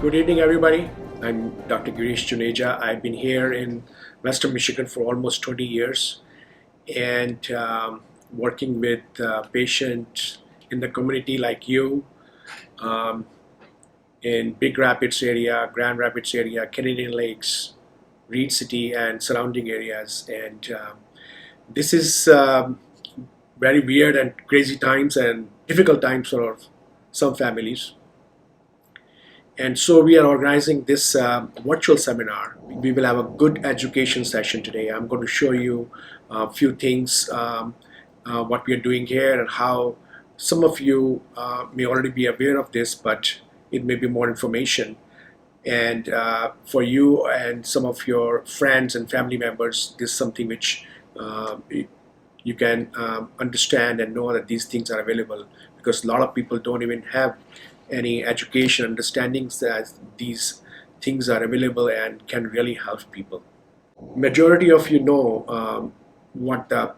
Good evening, everybody. I'm Dr. Girish Juneja. I've been here in Western Michigan for almost 20 years and working with patients in the community like you um, in Big Rapids area, Grand Rapids area, Canadian Lakes, Reed City, and surrounding areas. And this is very weird and crazy times and difficult times for some families. And so we are organizing this virtual seminar. We will have a good education session today. I'm going to show you a few things, what we are doing here and how some of you may already be aware of this, but it may be more information. And for you and some of your friends and family members, this is something which you can understand and know that these things are available, because a lot of people don't even have any education understandings that these things are available and can really help people. Majority of you know what the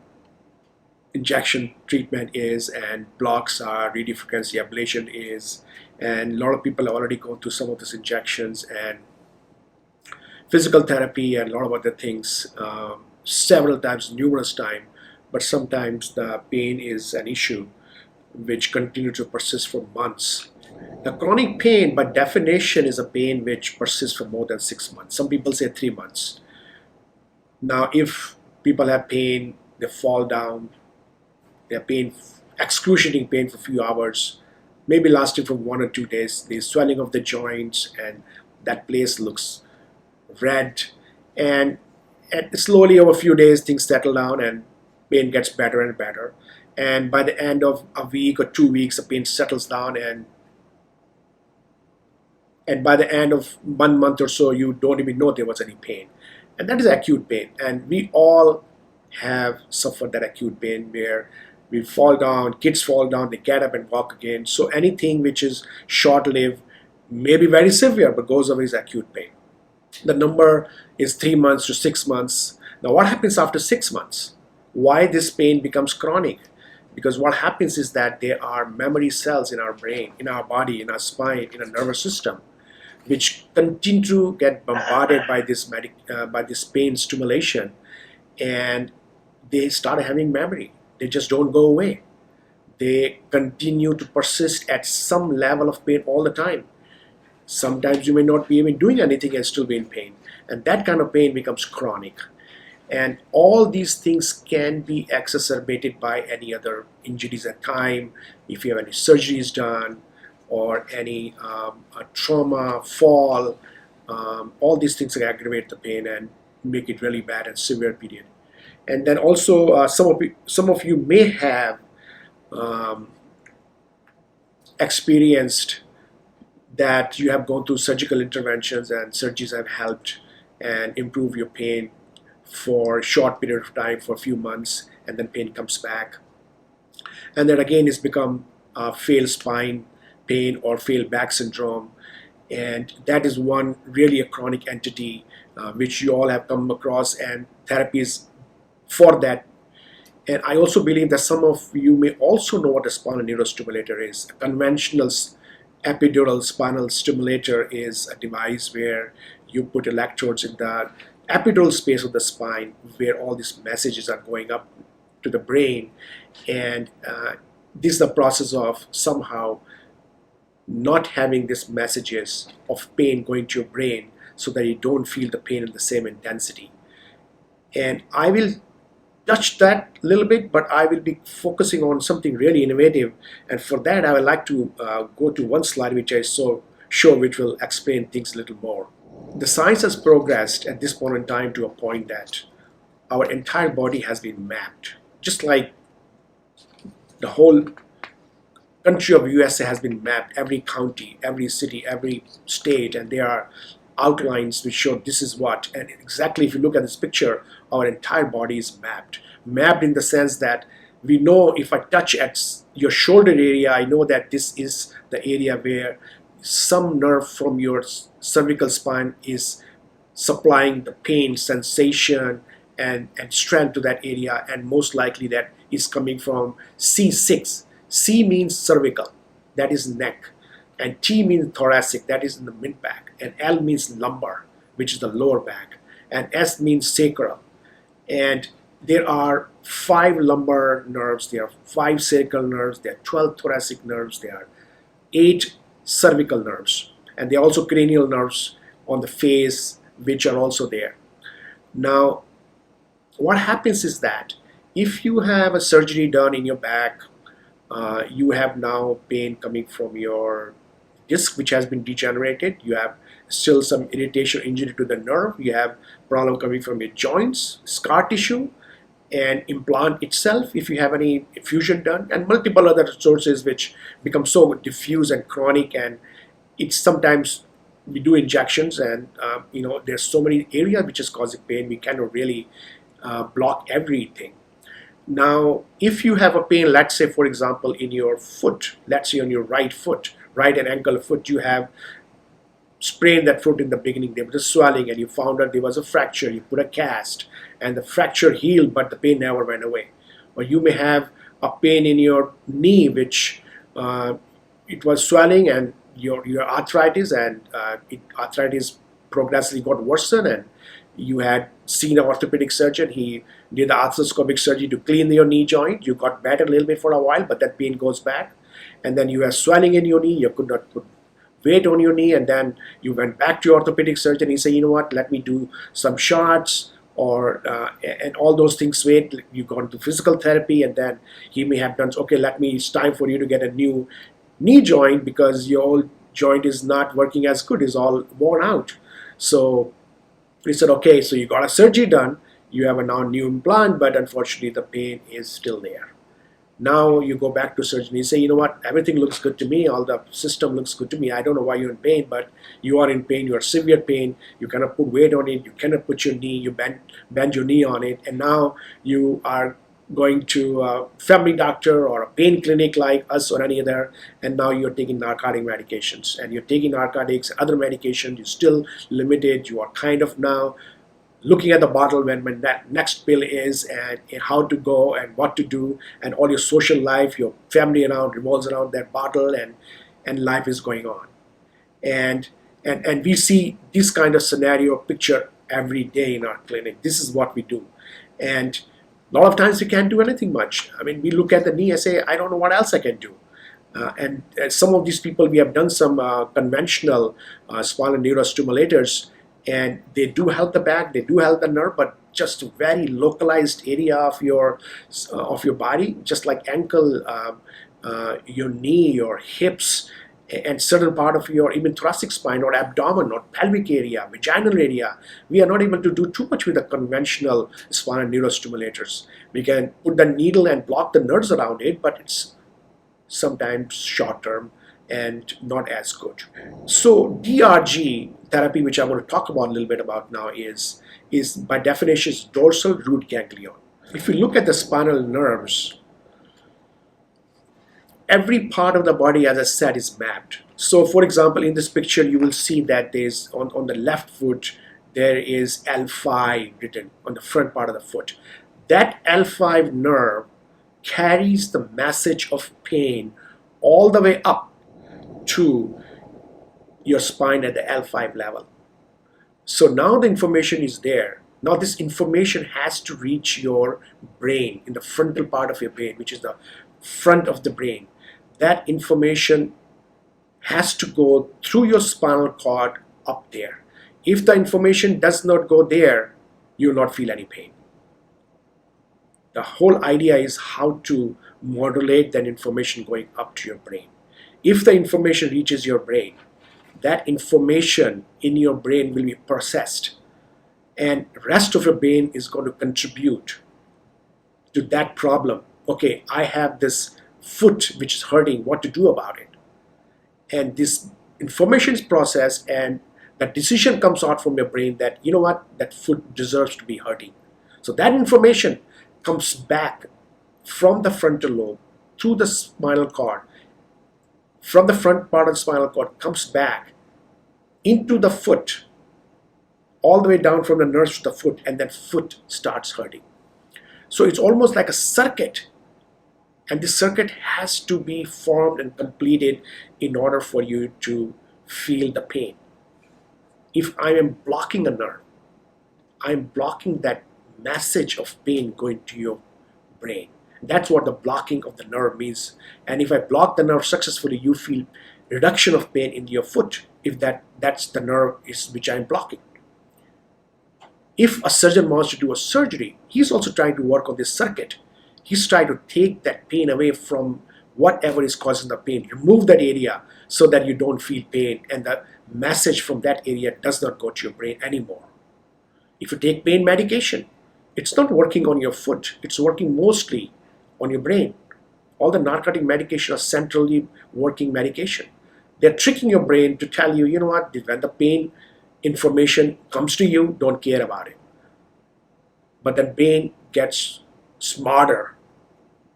injection treatment is and blocks are, radiofrequency ablation is, and a lot of people already go through some of these injections and physical therapy and a lot of other things several times, numerous times, but sometimes the pain is an issue which continues to persist for months. The chronic pain, by definition, is a pain which persists for more than 6 months. Some people say 3 months. Now, if people have pain, they fall down, they have pain, excruciating pain for a few hours, maybe lasting for 1 or 2 days. There's swelling of the joints, and that place looks red. And slowly, over a few days, things settle down, and pain gets better and better. And by the end of a week or 2 weeks, the pain settles down, and by the end of 1 month or so, you don't even know there was any pain. And that is acute pain. And we all have suffered that acute pain where we fall down, kids fall down, they get up and walk again. So anything which is short-lived may be very severe, but goes away is acute pain. The number is 3 months to 6 months. Now, what happens after 6 months? Why this pain becomes chronic? Because what happens is that there are memory cells in our brain, in our body, in our spine, in our nervous system, which continue to get bombarded by this pain stimulation, and they start having memory. They just don't go away. They continue to persist at some level of pain all the time. Sometimes you may not be even doing anything and still be in pain, and that kind of pain becomes chronic. And all these things can be exacerbated by any other injuries at time, if you have any surgeries done, or any trauma, fall. All these things can aggravate the pain and make it really bad and severe period. And then also some of you may have experienced that you have gone through surgical interventions and surgeries have helped and improve your pain for a short period of time, for a few months, and then pain comes back. And then again it's become failed spine pain or failed back syndrome, and that is one really a chronic entity which you all have come across, and therapies for that. And I also believe that some of you may also know what a spinal neurostimulator is. A conventional epidural spinal stimulator is a device where you put electrodes in the epidural space of the spine where all these messages are going up to the brain, and this is the process of somehow not having these messages of pain going to your brain so that you don't feel the pain in the same intensity. And I will touch that a little bit, but I will be focusing on something really innovative. And for that, I would like to go to one slide which I show, which will explain things a little more. The science has progressed at this point in time to a point that our entire body has been mapped, just like the whole country of USA has been mapped, every county, every city, every state, and there are outlines which show this is what. And exactly, if you look at this picture, our entire body is mapped. Mapped in the sense that we know if I touch at your shoulder area, I know that this is the area where some nerve from your cervical spine is supplying the pain, sensation, and strength to that area, and most likely that is coming from C6. C means cervical, that is neck. and T means thoracic, that is in the mid back, and L means lumbar, which is the lower back, and S means sacral. And there are 5 lumbar nerves, there are 5 sacral nerves, there are 12 thoracic nerves, there are 8 cervical nerves, and there are also cranial nerves on the face which are also there. Now, what happens is that if you have a surgery done in your back, you have now pain coming from your disc which has been degenerated, you have still some irritation, injury to the nerve, you have problem coming from your joints, scar tissue, and implant itself if you have any fusion done, and multiple other sources which become so diffuse and chronic, and it's sometimes we do injections, and there's so many areas which is causing pain, we cannot really block everything. Now, if you have a pain, let's say for example in your foot, let's say on your right foot, right and ankle foot, you have sprained that foot in the beginning, there was a swelling and you found out there was a fracture, you put a cast and the fracture healed but the pain never went away. Or you may have a pain in your knee which it was swelling and your arthritis, and arthritis progressively got worsened, and you had seen an orthopedic surgeon, he did the arthroscopic surgery to clean your knee joint, you got better a little bit for a while but that pain goes back, and then you have swelling in your knee, you could not put weight on your knee, and then you went back to your orthopedic surgeon, he said, you know what, let me do some shots or and all those things, wait, you gone to physical therapy, and then he may have done, okay, it's time for you to get a new knee joint because your old joint is not working as good, is all worn out. So he said, okay, so you got a surgery done, you have a now new implant, but unfortunately the pain is still there. Now you go back to surgeon, you say, you know what, everything looks good to me, all the system looks good to me, I don't know why you're in pain, but you are in pain, you are severe pain, you cannot put weight on it, you cannot put your knee, you bend your knee on it, and now you are going to a family doctor or a pain clinic like us or any other, and now you're taking narcotic medications, and you're taking narcotics, other medications, you're still limited, you are kind of now looking at the bottle when that next pill is, and how to go and what to do, and all your social life, your family revolves around that bottle, and life is going on. And we see this kind of scenario picture every day in our clinic. This is what we do. And a lot of times we can't do anything much. I mean, we look at the knee and say, I don't know what else I can do. And some of these people, we have done some conventional spinal neurostimulators, and they do help the back, they do help the nerve, but just a very localized area of your body, just like ankle, your knee, your hips, and certain part of your even thoracic spine or abdomen or pelvic area, vaginal area. We are not able to do too much with the conventional spinal neurostimulators. We can put the needle and block the nerves around it, but it's sometimes short term and not as good. So DRG therapy, which I want to talk about a little bit about now, is by definition is dorsal root ganglion. If you look at the spinal nerves, every part of the body, as I said, is mapped. So for example, in this picture, you will see that there's on the left foot, there is L5 written on the front part of the foot. That L5 nerve carries the message of pain all the way up to your spine at the L5 level. So now the information is there. Now this information has to reach your brain, in the frontal part of your brain, which is the front of the brain. That information has to go through your spinal cord up there. If the information does not go there, you will not feel any pain. The whole idea is how to modulate that information going up to your brain. If the information reaches your brain, that information in your brain will be processed, and rest of your brain is going to contribute to that problem. Okay, I have this foot which is hurting, what to do about it? And this information is processed, and that decision comes out from your brain that, you know what, that foot deserves to be hurting. So that information comes back from the frontal lobe through the spinal cord, from the front part of the spinal cord, comes back into the foot, all the way down from the nerves to the foot, and that foot starts hurting. So it's almost like a circuit And this circuit has to be formed and completed in order for you to feel the pain. If I am blocking a nerve, I'm blocking that message of pain going to your brain. That's what the blocking of the nerve means. And if I block the nerve successfully, you feel reduction of pain in your foot, if that's the nerve is which I'm blocking. If a surgeon wants to do a surgery, he's also trying to work on this circuit. He's trying to take that pain away from whatever is causing the pain, remove that area so that you don't feel pain and the message from that area does not go to your brain anymore. If you take pain medication, it's not working on your foot, it's working mostly on your brain. All the narcotic medication are centrally working medication. They're tricking your brain to tell you, you know what, when the pain information comes to you, don't care about it. But the brain gets smarter,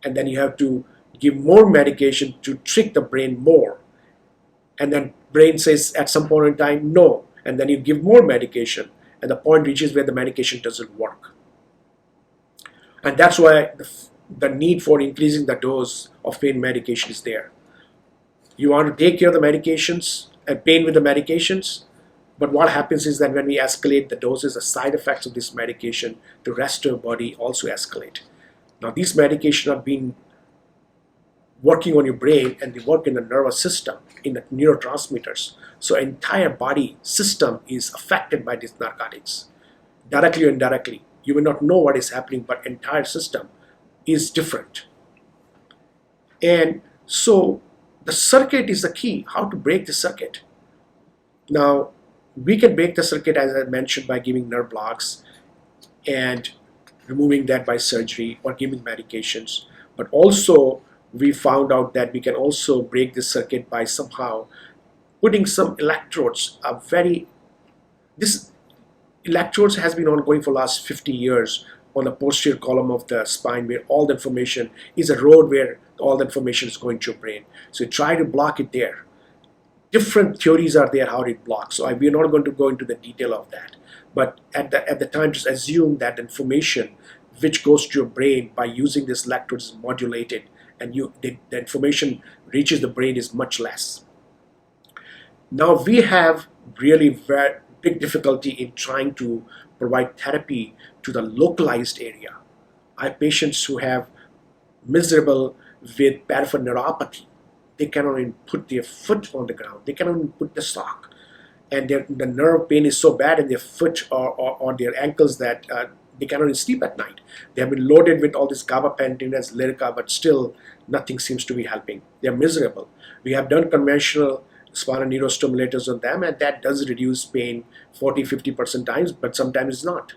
and then you have to give more medication to trick the brain more. And then brain says at some point in time, no, and then you give more medication, and the point reaches where the medication doesn't work. And that's why the need for increasing the dose of pain medication is there. You want to take care of the medications and pain with the medications, but what happens is that when we escalate the doses, the side effects of this medication to rest of your body also escalate. Now these medications are being working on your brain and they work in the nervous system, in the neurotransmitters. So entire body system is affected by these narcotics, directly or indirectly. You may not know what is happening, but entire system is different. And so the circuit is the key, how to break the circuit. Now, we can break the circuit, as I mentioned, by giving nerve blocks and removing that by surgery or giving medications. But also, we found out that we can also break this circuit by somehow putting some electrodes. This electrodes has been ongoing for the last 50 years on the posterior column of the spine, where all the information is a road where all the information is going to your brain. So you try to block it there. Different theories are there how it blocks. So we're not going to go into the detail of that. But at the time, just assume that information which goes to your brain by using this electrodes is modulated, and the information reaches the brain is much less. Now we have really very big difficulty in trying to provide therapy to the localized area. I have patients who have miserable with peripheral neuropathy. They cannot even put their foot on the ground. They cannot even put the sock. And the nerve pain is so bad in their foot or their ankles that they cannot even sleep at night. They have been loaded with all this gabapentin as Lyrica, but still nothing seems to be helping. They're miserable. We have done conventional spinal neurostimulators on them, and that does reduce pain 40-50% times, but sometimes it's not.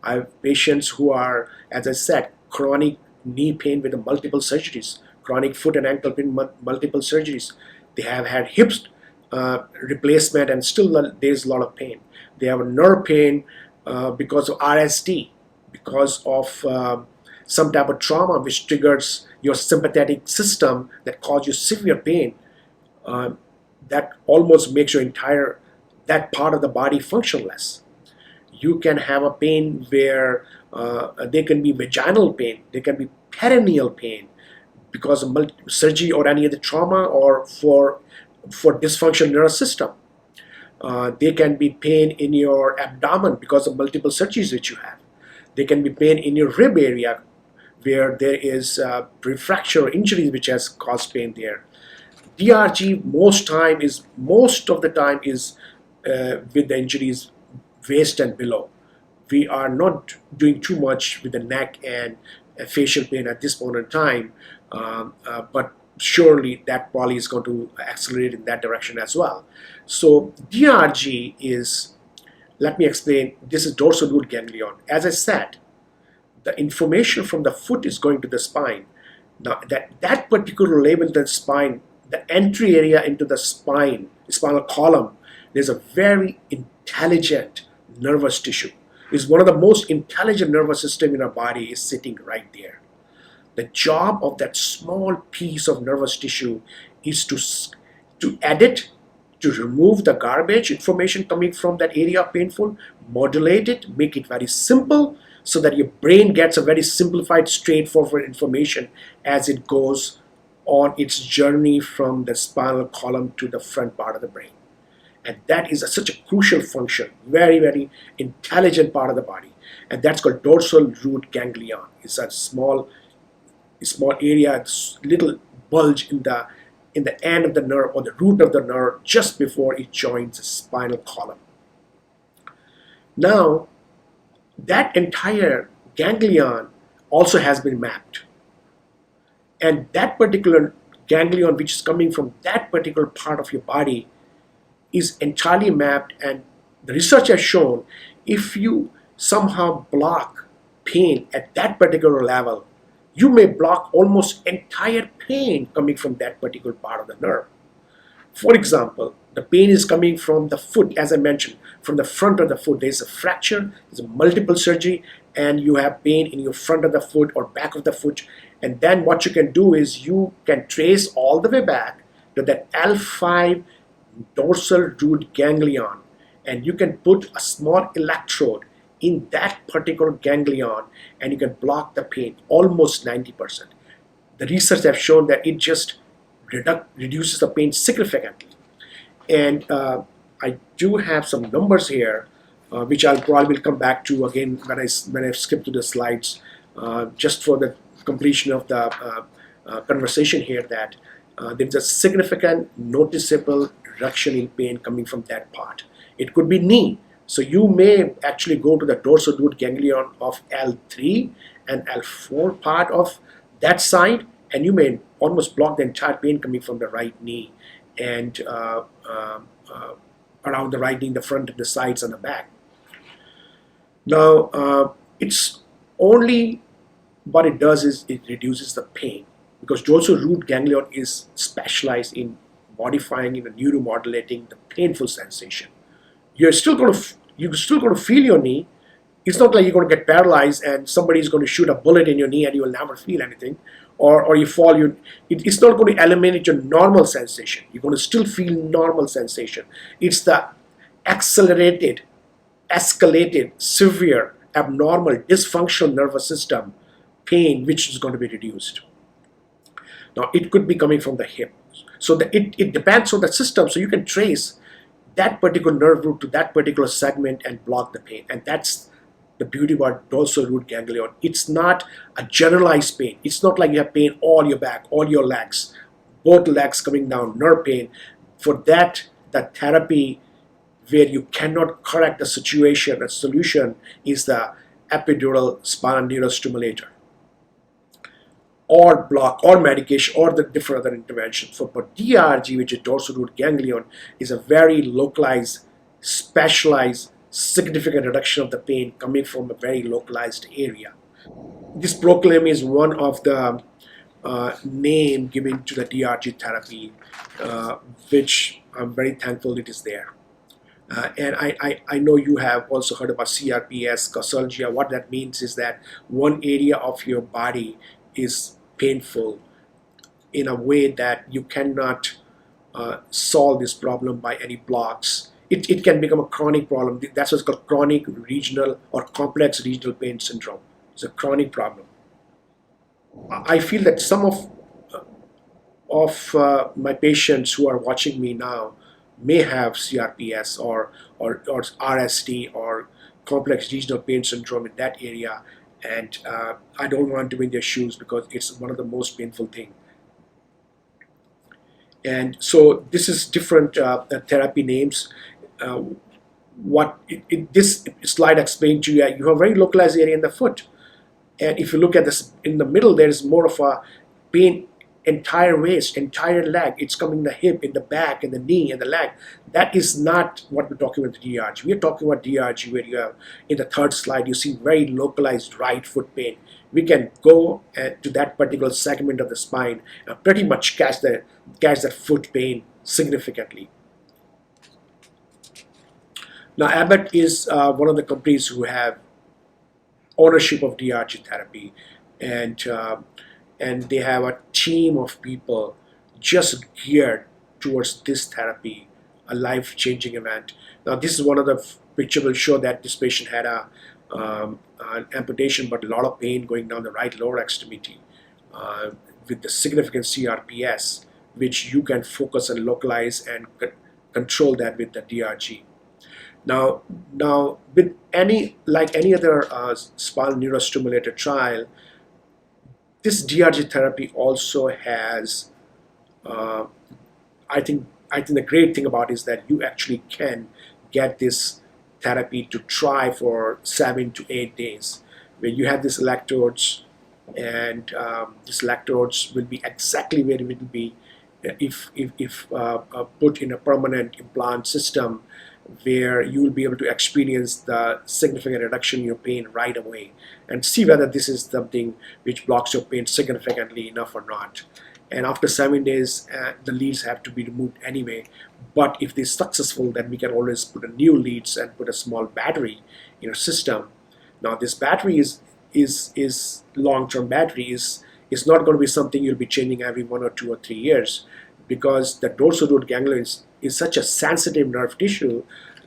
I have patients who are, as I said, chronic knee pain with multiple surgeries, chronic foot and ankle pain, multiple surgeries. They have had hips replacement and still there's a lot of pain. They have a nerve pain because of RSD, because of some type of trauma which triggers your sympathetic system that causes you severe pain. That almost makes your that part of the body functionless. You can have a pain where there can be vaginal pain, there can be perineal pain because of surgery or any other trauma, or for dysfunctional nervous system. There can be pain in your abdomen because of multiple surgeries which you have. There can be pain in your rib area where there is fracture or injury which has caused pain there. DRG most of the time is with the injuries waist and below. We are not doing too much with the neck and facial pain at this point in time, but surely that probably is going to accelerate in that direction as well. So DRG is, let me explain, this is dorsal root ganglion. As I said, the information from the foot is going to the spine. Now that particular level of the spine, the entry area into the spinal column, there's a very intelligent nervous tissue. It's one of the most intelligent nervous system in our body is sitting right there. The job of that small piece of nervous tissue is to edit, to remove the garbage information coming from that area painful, modulate it, make it very simple, so that your brain gets a very simplified, straightforward information as it goes on its journey from the spinal column to the front part of the brain. And that is such a crucial function, very, very intelligent part of the body. And that's called dorsal root ganglion. It's a small area, little bulge in the end of the nerve or the root of the nerve just before it joins the spinal column. Now, that entire ganglion also has been mapped. And that particular ganglion, which is coming from that particular part of your body, is entirely mapped. And the research has shown if you somehow block pain at that particular level, you may block almost entire pain coming from that particular part of the nerve. For example, the pain is coming from the foot, as I mentioned, from the front of the foot. There's a fracture, there's a multiple surgery, and you have pain in your front of the foot or back of the foot. And then what you can do is you can trace all the way back to that L5 dorsal root ganglion, and you can put a small electrode in that particular ganglion and you can block the pain almost 90%. The research have shown that it just reduces the pain significantly. And I do have some numbers here, which I'll probably come back to again when I skip to the slides, just for the completion of the conversation here, that there's a significant noticeable reduction in pain coming from that part. It could be knee. So you may actually go to the dorsal root ganglion of L3 and L4 part of that side, and you may almost block the entire pain coming from the right knee and around the right knee, the front, the sides, and the back. Now, it's only what it does is it reduces the pain, because dorsal root ganglion is specialized in modifying and neuromodulating the painful sensation. You're still going to feel your knee. It's not like you're going to get paralyzed and somebody's going to shoot a bullet in your knee and you will never feel anything, or you fall. It's not going to eliminate your normal sensation. You're going to still feel normal sensation. It's the accelerated, escalated, severe, abnormal, dysfunctional nervous system pain which is going to be reduced. Now, it could be coming from the hip. So it depends on the system. So you can trace that particular nerve root to that particular segment and block the pain. And that's the beauty about dorsal root ganglion. It's not a generalized pain. It's not like you have pain all your back, all your legs, both legs coming down, nerve pain. For that, the therapy where you cannot correct the situation, the solution is the epidural spinal neurostimulator, or block, or medication, or the different other interventions. For DRG, which is dorsal root ganglion, is a very localized, specialized, significant reduction of the pain coming from a very localized area. This proclaim is one of the name given to the DRG therapy, which I'm very thankful it is there. And I know you have also heard about CRPS, causalgia. What that means is that one area of your body is painful in a way that you cannot solve this problem by any blocks. It can become a chronic problem. That's what's called chronic regional or complex regional pain syndrome. It's a chronic problem. I feel that some of my patients who are watching me now may have CRPS or RSD or complex regional pain syndrome in that area. And I don't want to be in their shoes because it's one of the most painful things. And so this is different therapy names. This slide explained to you, you have a very localized area in the foot. And if you look at this in the middle, there is more of a pain, entire waist, entire leg. It's coming in the hip, in the back, in the knee, in the leg. That is not what we're talking about the DRG. We're talking about DRG where you have, in the third slide, you see very localized right foot pain. We can go to that particular segment of the spine and pretty much catch that foot pain significantly. Now, Abbott is one of the companies who have ownership of DRG therapy, and they have a team of people just geared towards this therapy, a life-changing event. Now, this is one of the picture will show that this patient had a amputation, but a lot of pain going down the right lower extremity with the significant CRPS, which you can focus and localize and control that with the DRG. Now with any other spinal neurostimulator trial, this DRG therapy also has, I think the great thing about it is that you actually can get this therapy to try for 7 to 8 days, where you have these electrodes, and these electrodes will be exactly where it will be if put in a permanent implant system, where you will be able to experience the significant reduction in your pain right away and see whether this is something which blocks your pain significantly enough or not. And after 7 days, the leads have to be removed anyway. But if they're successful, then we can always put a new leads and put a small battery in our system. Now this battery is long-term battery, is not going to be something you'll be changing every 1 or 2 or 3 years, because the dorsal root ganglion is such a sensitive nerve tissue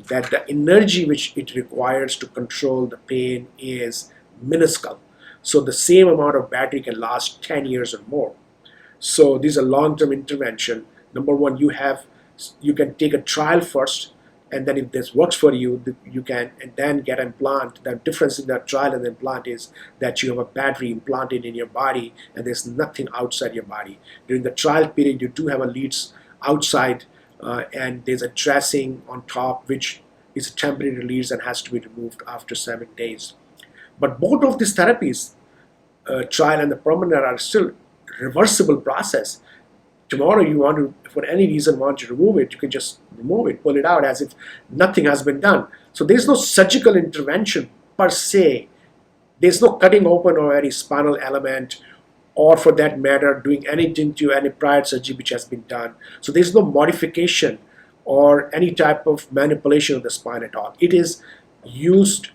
that the energy which it requires to control the pain is minuscule. So the same amount of battery can last 10 years or more. So this is a long-term intervention. Number one, you can take a trial first, and then if this works for you, you can and then get an implant. The difference in the trial and the implant is that you have a battery implanted in your body, and there's nothing outside your body. During the trial period, you do have a leads outside, and there's a dressing on top, which is a temporary leads and has to be removed after 7 days. But both of these therapies, trial and the permanent, are still reversible process. Tomorrow you want to, for any reason, want to remove it, you can just remove it, pull it out as if nothing has been done. So there's no surgical intervention per se. There's no cutting open of any spinal element, or for that matter, doing anything to any prior surgery which has been done. So there's no modification or any type of manipulation of the spine at all. It is used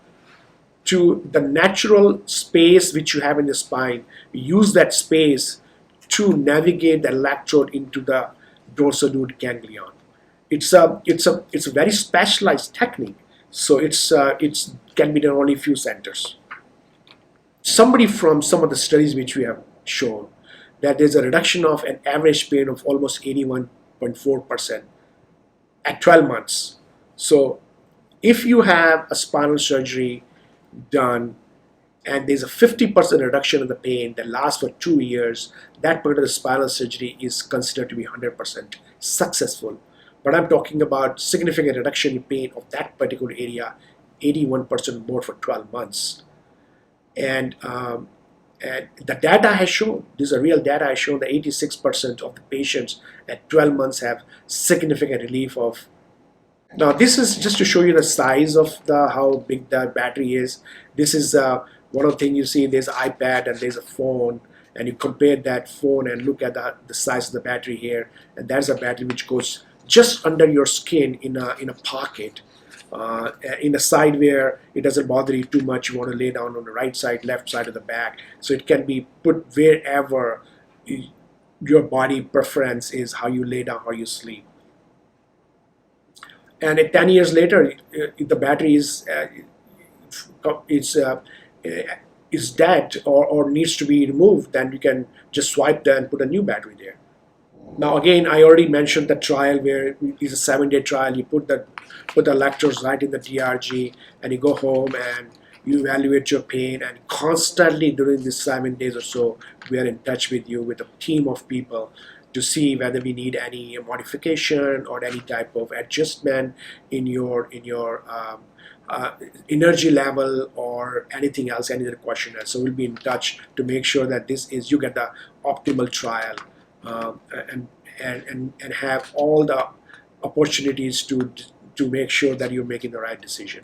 to the natural space which you have in the spine. Use that space to navigate the electrode into the dorsal root ganglion. It's a very specialized technique. So it can be done only few centers. Somebody from some of the studies which we have shown that there's a reduction of an average pain of almost 81.4% at 12 months. So if you have a spinal surgery done and there's a 50% reduction in the pain that lasts for 2 years, that particular spinal surgery is considered to be 100% successful. But I'm talking about significant reduction in pain of that particular area, 81% more for 12 months. And the data has shown, these are real data, has shown that 86% of the patients at 12 months have significant relief of. Now this is just to show you the size of how big the battery is. This is one of the things you see, there's an iPad and there's a phone, and you compare that phone and look at the size of the battery here, and that's a battery which goes just under your skin in a pocket, in a side where it doesn't bother you too much. You want to lay down on the right side, left side of the back, so it can be put wherever your body preference is, how you lay down, how you sleep. And 10 years later, the battery is dead or needs to be removed, then you can just swipe that and put a new battery there. Now again, I already mentioned the trial where it's a 7-day trial. You put the electrodes right in the DRG, and you go home and you evaluate your pain, and constantly during these 7 days or so, we are in touch with you with a team of people to see whether we need any modification or any type of adjustment in your energy level or anything else, any other questionnaire. So we'll be in touch to make sure that you get the optimal trial, and have all the opportunities to make sure that you're making the right decision.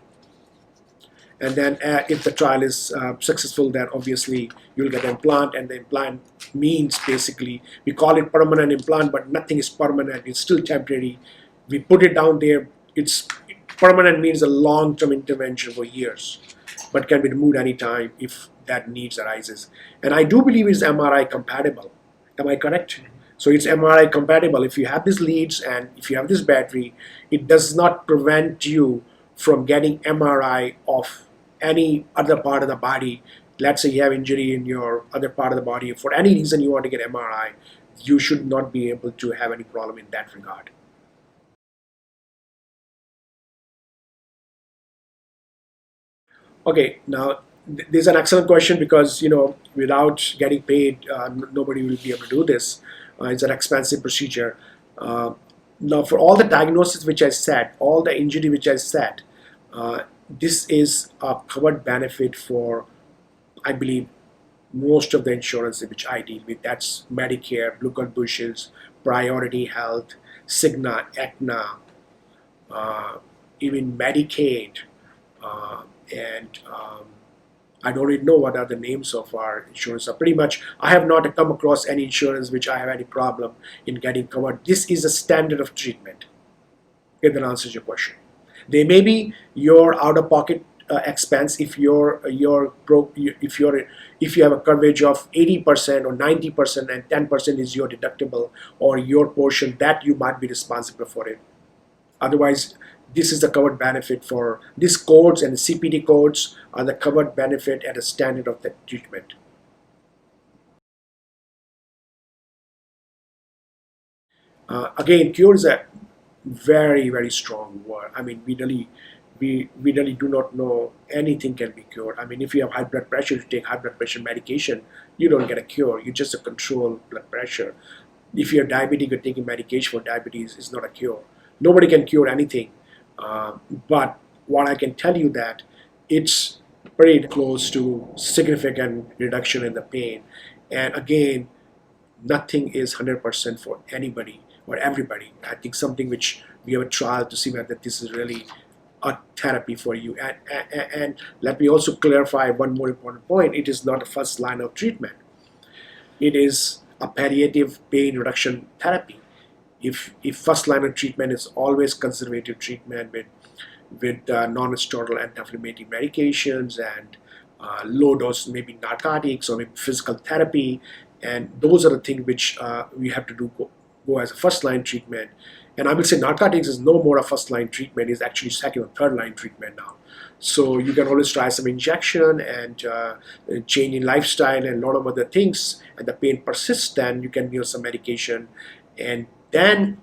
And then if the trial is successful, then obviously you'll get an implant, and the implant means basically, we call it permanent implant, but nothing is permanent, it's still temporary. We put it down there. It's permanent means a long-term intervention for years, but can be removed anytime if that needs arises. And I do believe it's MRI compatible. Am I correct? So it's MRI compatible. If you have these leads and if you have this battery, it does not prevent you from getting MRI of any other part of the body. Let's say you have injury in your other part of the body. For any reason you want to get MRI, you should not be able to have any problem in that regard. Okay, now this is an excellent question because without getting paid, nobody will be able to do this. It's an expensive procedure. Uh, Now, for all the diagnosis which I said, all the injury which I said, this is a covered benefit for, I believe, most of the insurance which I deal with. That's Medicare, Blue Cross Blue Shields, Priority Health, Cigna, Aetna, uh, even Medicaid, and I don't even know what are the names of our insurance. So pretty much, I have not come across any insurance which I have any problem in getting covered. This is a standard of treatment. If that answers your question. They may be your out-of-pocket expense if if you have a coverage of 80% or 90% and 10% is your deductible or your portion that you might be responsible for it. Otherwise, this is the covered benefit for these codes, and the CPT codes are the covered benefit at a standard of the treatment. Again, cure is a very, very strong word. I mean, we really do not know anything can be cured. I mean, if you have high blood pressure, you take high blood pressure medication, you don't get a cure. You just control blood pressure. If you're diabetic, you're taking medication for diabetes, it's not a cure. Nobody can cure anything. But what I can tell you that it's pretty close to significant reduction in the pain. And again, nothing is 100% for anybody or everybody. I think something which we have a trial to see whether this is really a therapy for you. And let me also clarify one more important point. It is not a first line of treatment. It is a palliative pain reduction therapy. If first line of treatment is always conservative treatment with non-steroidal anti-inflammatory medications and low dose maybe narcotics or maybe physical therapy, and those are the things which we have to go as a first line treatment. And I will say narcotics is no more a first line treatment; it's actually second or third line treatment now. So you can always try some injection and change in lifestyle and a lot of other things, and the pain persists. Then you can use some medication, and then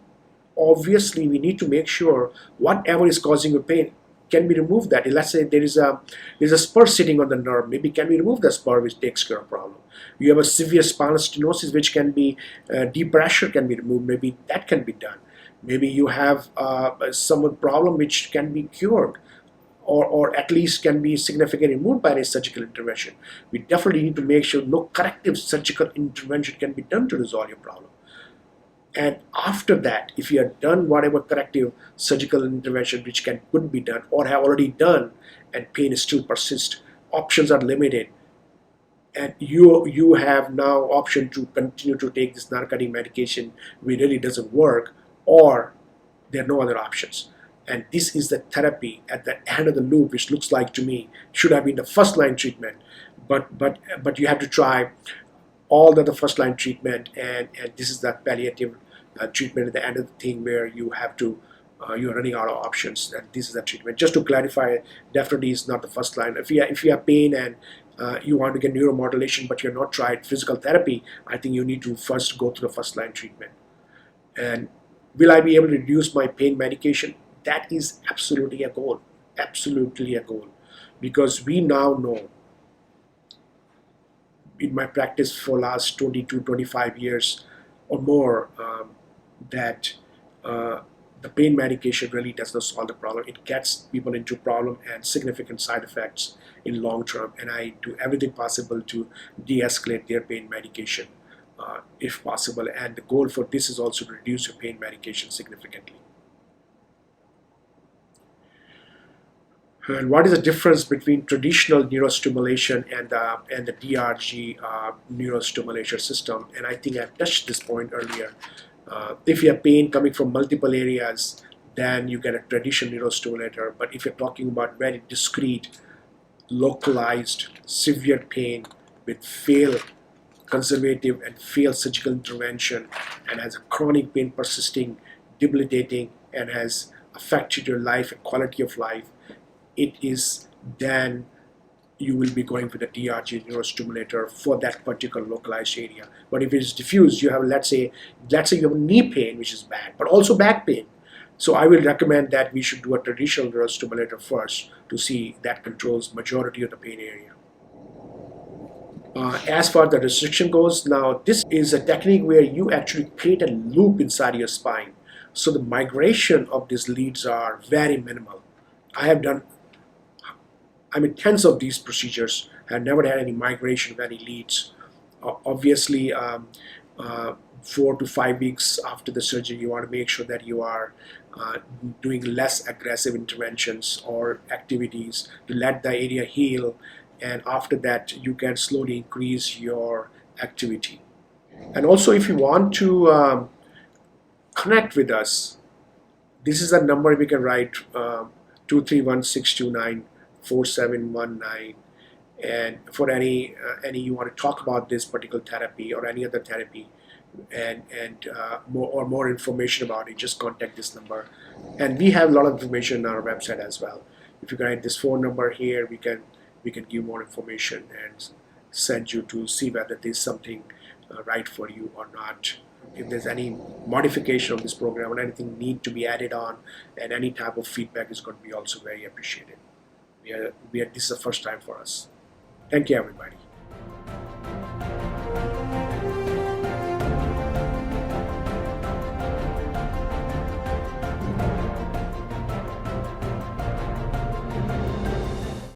obviously we need to make sure whatever is causing you pain can be removed. That let's say there's a spur sitting on the nerve, maybe can we remove the spur, which takes care of the problem. You have a severe spinal stenosis, which can be deep pressure can be removed, maybe that can be done. Maybe you have some problem which can be cured, or at least can be significantly removed by a surgical intervention. We definitely need to make sure no corrective surgical intervention can be done to resolve your problem. And after that, if you have done whatever corrective surgical intervention which could be done or have already done, and pain still persists, options are limited, and you have now option to continue to take this narcotic medication which really doesn't work, or there are no other options. And this is the therapy at the end of the loop, which looks like to me should have been the first line treatment, but you have to try all the first line treatment, and this is that palliative treatment at the end of the thing where you have to you're running out of options, and this is the treatment. Just to clarify, definitely is not the first line. If you have pain and you want to get neuromodulation but you're not tried physical therapy, I think you need to first go through the first line treatment. And will I be able to reduce my pain medication? That is absolutely a goal, because we now know in my practice for last 22, 25 years or more that the pain medication really does not solve the problem. It gets people into problem and significant side effects in long term, and I do everything possible to de-escalate their pain medication if possible. And the goal for this is also to reduce your pain medication significantly. And what is the difference between traditional neurostimulation and the DRG neurostimulation system? And I think I touched this point earlier. If you have pain coming from multiple areas, then you get a traditional neurostimulator. But if you're talking about very discrete, localized, severe pain with failed conservative and failed surgical intervention, and has a chronic pain persisting, debilitating, and has affected your life and quality of life, it is then you will be going with a DRG neurostimulator for that particular localized area. But if it is diffused, you have, let's say you have knee pain, which is bad, but also back pain. So I will recommend that we should do a traditional neurostimulator first to see that controls majority of the pain area. As far the restriction goes, now this is a technique where you actually create a loop inside your spine. So the migration of these leads are very minimal. I have done, tens of these procedures. Have never had any migration of any leads. Obviously, 4 to 5 weeks after the surgery, you want to make sure that you are doing less aggressive interventions or activities to let the area heal, and after that you can slowly increase your activity. And also, if you want to connect with us, this is the number we can write, 231-629-4719, and for any you want to talk about this particular therapy or any other therapy, and more information about it, just contact this number. And we have a lot of information on our website as well. If you can write this phone number here, we can give more information and send you to see whether there's something right for you or not. If there's any modification of this program or anything need to be added on, and any type of feedback is going to be also very appreciated. This is the first time for us. Thank you, everybody.